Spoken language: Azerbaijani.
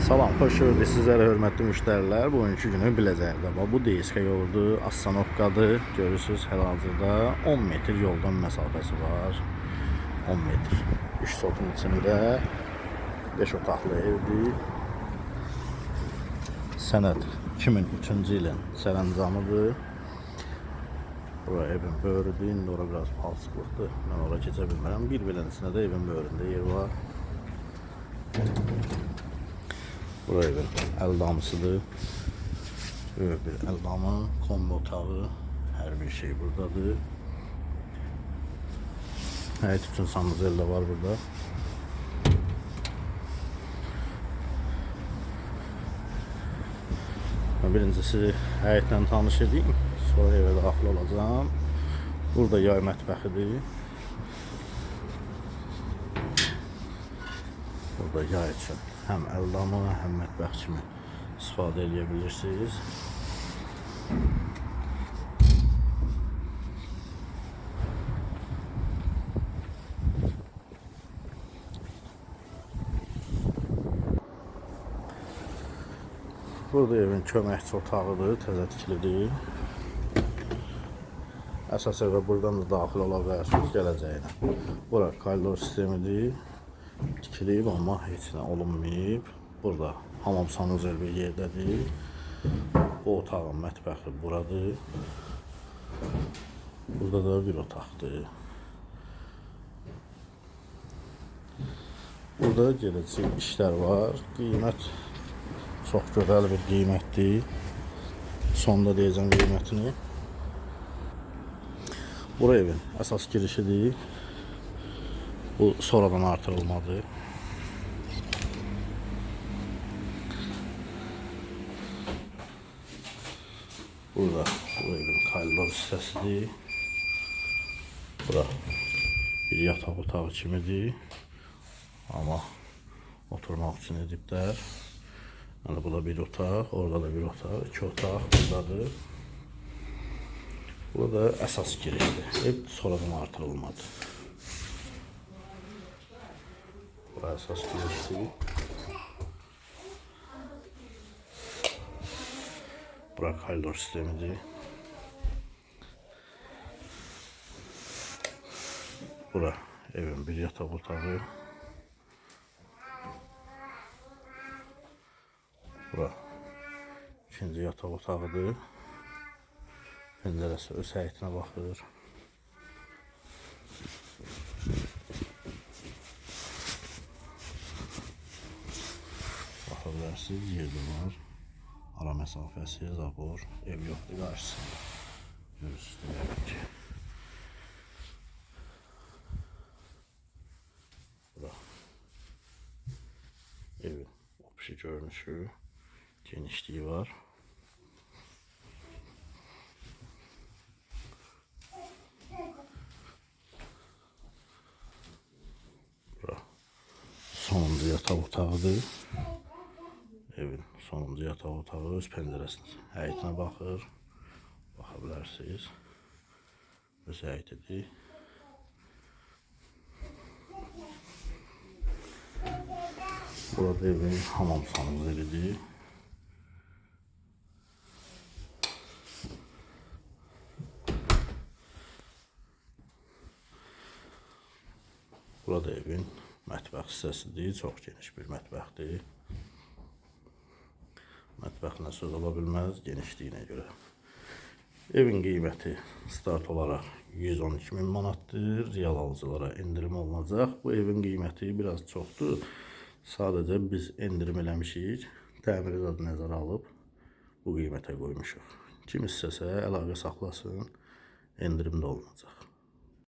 Salam, xoş gördük sizlərə hörmətli müştərilər. Bugünkü günü biləcəyiniz. Bu DSK yoldu, Astanovkadır. Görürsünüz, hal-hazırda 10 metr yoldan məsafəsi var. 10 metr. 3 sotun içində 5 otaqlı evdir. Sənəd 2003-cü ilin sərəncamıdır. Bura evin böyrüdür. İndi ora biraz palçıqlıqdır. Mən ora keçə bilmərəm. Bir beləncəsinə də evin böyründə yer var. Bura evin əldamısıdır. Böyük bir əldamı, kombi otağı, hər bir şey buradadır. Həyət üçün sanuzel də var burada. Birincisi həyətlə tanış edeyim, sonra evə daxil olacağım. Burada yay mətbəxidir. Burada yay üçün həm əldamı, həm mətbəx kimi istifadə edə bilirsiniz. Burada evin köməkçi otağıdır, təzə tikilidir. Əsas evə buradan da daxil ola bilərsiniz gələcəyinə. Bura koridor sistemidir. Tikilib, amma heç nə olunmayıb. Burada hamam sanuzel bir yerdədir. Bu otağın mətbəxi buradır. Burada da bir otaqdır. Burada gedəcək işlər var. Qiymət çox gözəl bir qiymətdir. Sonda deyəcəm qiymətini. Bura evin əsas girişidir. Bu sonradan artırılmadı. Burada bu evin koridor hissəsidir. Bura bir yataq otağı kimidir. Amma oturmaq üçün ediblər. Yəni bu da bir otaq, orada da bir otaq, iki otaq buradadır. Burada əsas girişdir. Ev sonradan artırılmadı. Bura əsas girişdir. Bura koridor sistemidir. Bura evin bir yataq otağı. Bura ikinci yataq otağıdır. Pəncərəsi öz həyətinə baxır. Baxa bilərsiniz, yerdə var. Ara məsafəsi, zabor, ev yoxdur qarşısında. Görürsünüz demək ki. Bura evin opşi görünüşü, genişliyi var. Bura sonuncu yataq otağıdır. Evin sonuncu yataq otağı öz pəncərəsinin həyətinə baxır. Baxa bilərsiniz. Öz həyətidir. Burada evin hamam sanuzelidir. Burada evin mətbəx hissəsidir. Çox geniş bir mətbəxdir. Mətbəxinə söz ola bilməz genişliyinə görə. Evin qiyməti start olaraq 112.000 manatdır. Real alıcılara endirim olunacaq. Bu evin qiyməti biraz çoxdur. Sadəcə biz endirim eləmişik. Təmiri də nəzərə alıb bu qiymətə qoymuşuq. Kim istəsə əlaqə saxlasın, endirim də olunacaq.